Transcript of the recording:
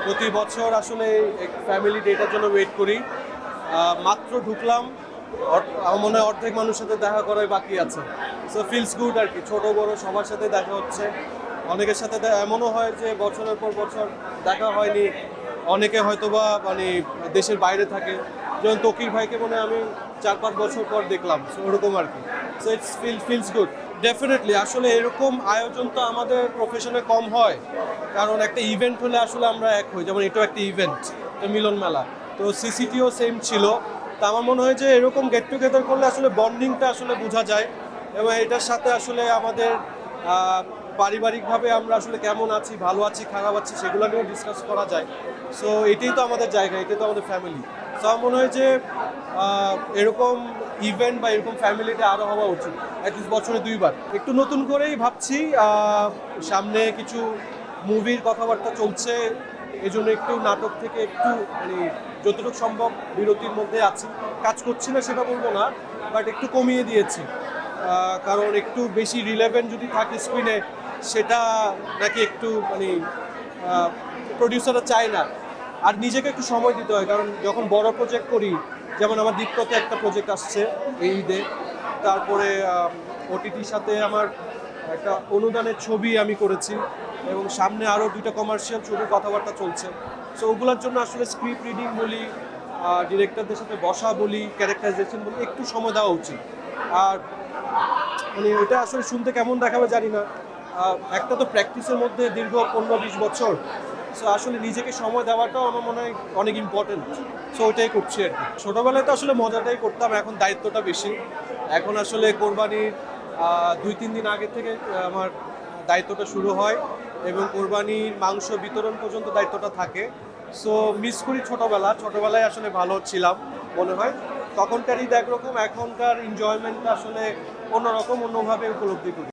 প্রতি বছর আসলে ফ্যামিলি ডেটার জন্য ওয়েট করি। মাত্র ঢুকলাম, আমার মনে হয় অর্ধেক মানুষের সাথে দেখা করাই বাকি আছে। সো ফিলস গুড আর কি, ছোট বড় সবার সাথে দেখা হচ্ছে। অনেকের সাথে এমনও হয় যে বছরের পর বছর দেখা হয়নি, অনেকে হয়তোবা মানে দেশের বাইরে থাকে। যেমন তকির ভাইকে মনে হয় আমি 4-5 বছর পর দেখলাম, সো ওরকম আর কি। So it's feels good definitely. আসলে এরকম আয়োজন তো আমাদের প্রফেশনে কম হয়, কারণ একটা ইভেন্ট হলে আসলে আমরা এক হই, যেমন এটাও একটা ইভেন্ট, তো মিলন মেলা। তো সিসিটিও সেম ছিল। তা আমার মনে হয় যে এরকম গেট টুগেদার করলে আসলে বন্ডিংটা আসলে বোঝা যায়, এবং এটার সাথে আসলে আমাদের পারিবারিকভাবে আমরা আসলে কেমন আছি, ভালো আছি, খারাপ আছি, সেগুলো নিয়েও ডিসকাস করা যায়। সো এটাই তো আমাদের জায়গা, এটাই তো আমাদের ফ্যামিলি। সো আমার মনে হয় যে এরকম ইভেন্ট বা এরকম ফ্যামিলিটা আরও হওয়া উচিত, অ্যাটলিস্ট বছরে 2বার। একটু নতুন করেই ভাবছি, সামনে কিছু মুভির কথাবার্তা চলছে, এই জন্য একটু নাটক থেকে একটু মানে যতটুকু সম্ভব বিরতির মধ্যে আছি। কাজ করছি না সেটা বলবো না, বাট একটু কমিয়ে দিয়েছি, কারণ একটু বেশি রিলেভেন্ট যদি থাকে স্ক্রিনে, সেটা নাকি একটু মানে প্রডিউসাররা চায় না। আর নিজেকে একটু সময় দিতে হয়, কারণ যখন বড় প্রজেক্ট করি, যেমন আমার দীপ্ততে একটা প্রজেক্ট আসছে এই ঈদে, তারপরে ওটিটির সাথে আমার একটা অনুদানের ছবি আমি করেছি, এবং সামনে আরও 2টা কমার্শিয়াল ছবির কথাবার্তা চলছে। সো ওগুলোর জন্য আসলে স্ক্রিপ্ট রিডিং বলি, ডিরেক্টরদের সাথে বসা বলি, ক্যারেক্টারাইজেশন বলি, একটু সময় দেওয়া উচিত। আর মানে এটা আসলে শুনতে কেমন দেখাবে জানি না, একটা তো প্র্যাকটিসের মধ্যে দীর্ঘ 15-20 বছর। সো আসলে নিজেকে সময় দেওয়াটাও আমার মনে হয় অনেক ইম্পর্টেন্ট। সো ওইটাই করছি আর কি। ছোটোবেলায় তো আসলে মজাটাই করতাম, এখন দায়িত্বটা বেশি। এখন আসলে কোরবানির 2-3 দিন আগে থেকে আমার দায়িত্বটা শুরু হয়, এবং কোরবানির মাংস বিতরণ পর্যন্ত দায়িত্বটা থাকে। সো মিস করি ছোটোবেলায় আসলে ভালো ছিলাম মনে হয়। তখনকার ঈদ একরকম, এখনকার এনজয়মেন্টটা আসলে অন্যরকম, অন্যভাবে উপলব্ধি করি।